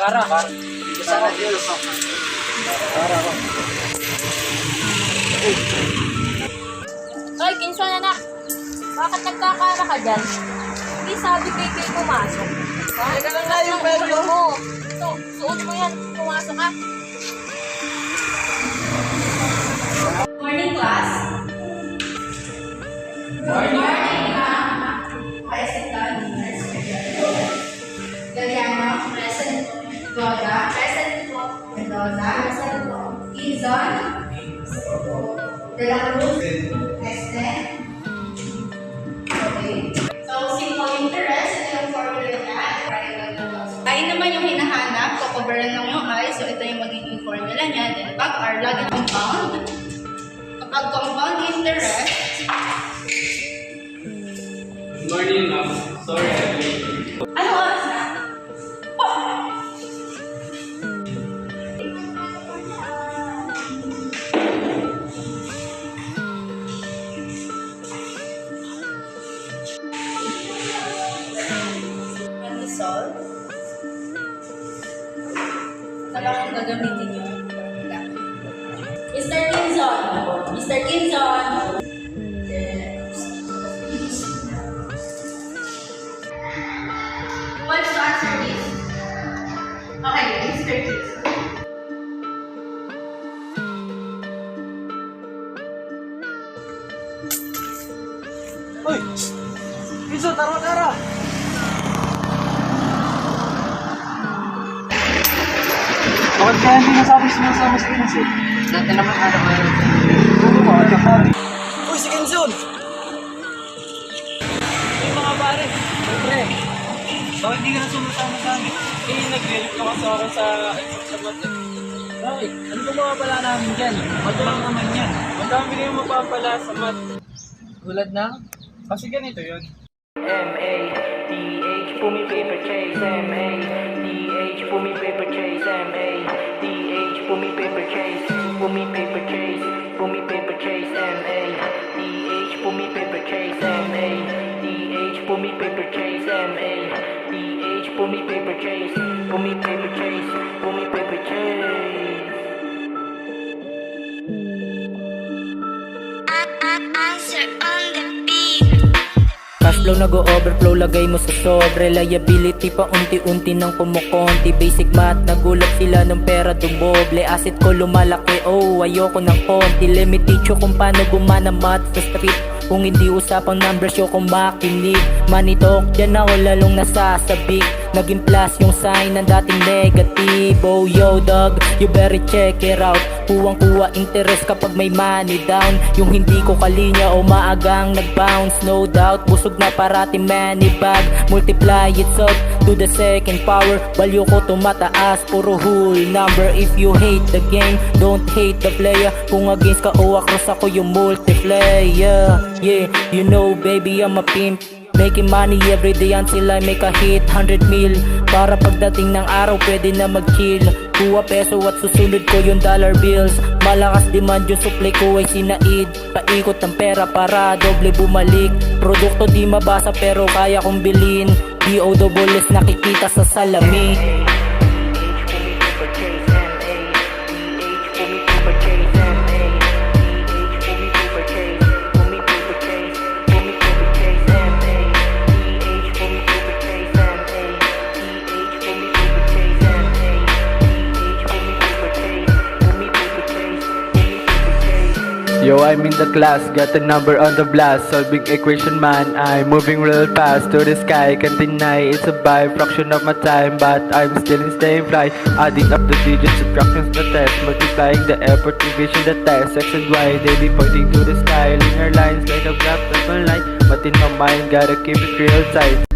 Kara. Kasama dito. Kara ko. Hoy, Kinson anak. Bakit nagkakara ka dyan? Hindi sabi kay pumasok. Teka lang na yung pwede mo. Ito, suot mo yan. Pumasok ka. Morning, class. Morning, ma'am. Present. Galiano, present. Goda, present po. Mendoza, present po. Quezon, De La Cruz, Este. Okay. So, simple interest, ito yung formula niya. I naman yung hinahanap, kukoveran lang yung I, so ito yung magiging formula niya. Then, pag R, lagi compound. Kapag compound interest, Good morning, ma'am. Sorry, I'm late. ano oras na? Solve. Talagang gagamitin nyo. Mr. Kinson! Mr. Kinson! Who wants to answer this? Okay, Mr. Kinson. Uy! Piso, tara. Bakit kaya hindi nasama si Kinson? Dati naman araw-araw. Ano ba? Kakabi. Uy, si Kinson! Yung mga pare. Siyempre. Bakit hindi ka na sumasama sa amin? Nag-relate ka kasi ako sa mat. Bakit? Ano ba mapapala namin dyan? Mat lang naman yan. Madami kayong mapapala sa mat. Tulad na? Kasi ganito yun. M-A-D-H, pull me paper chase, M-A-D-H, pull me paper chase, M-A-D-H, pull me paper chase, pull me paper chase, pull me paper chase, M-A-D-H, pull me paper chase, M-A-D-H, pull me paper chase, M-A-D-H, pull me paper chase, pull me paper chase, pull me paper chase. Answer on the beat. Cashflow nag-overflow, lagay mo sa solve. Reliability pa unti-unti nang kumukonti. Basic math, nagulat sila ng pera dumoble. Asset ko lumalaki, oh ayoko ng konti. Let me teach you kung paano gumana math sa street. Kung hindi usapang numbers, yo kung makinig. Money talk, dyan ako lalong nasasabik. Naging plus yung sign ng dating negative. Oh yo dog, you better check it out. Kuwang-kuwa interest kapag may money down. Yung hindi ko kalinya o maagang nag-bounce. No doubt, busog na parati money bag. Multiply it up to the second power. Value ko tumataas, puro whole number. If you hate the game, don't hate the player. Kung against ka o across ako yung multiplayer. Yeah, you know baby I'm a pimp. Making money every day until I make a hit 100 mil. Para pagdating ng araw pwede na mag-chill. Kuha peso at susunod ko yung dollar bills. Malakas demand yung supply ko ay sinaid. Paikot ng pera para doble bumalik. Produkto di mabasa pero kaya kong bilhin. D-O-double-S nakikita sa salamin. Yo, I'm in the class, got the number on the blast. Solving equation man, I'm moving real fast to the sky, can't deny it's a by fraction of my time, but I'm still staying fly. Adding up the digits, subtractions the test, multiplying the effort, division the test. X and Y, they be pointing to the sky. Linear lines like a graph that's one line, but in my mind, gotta keep it real tight.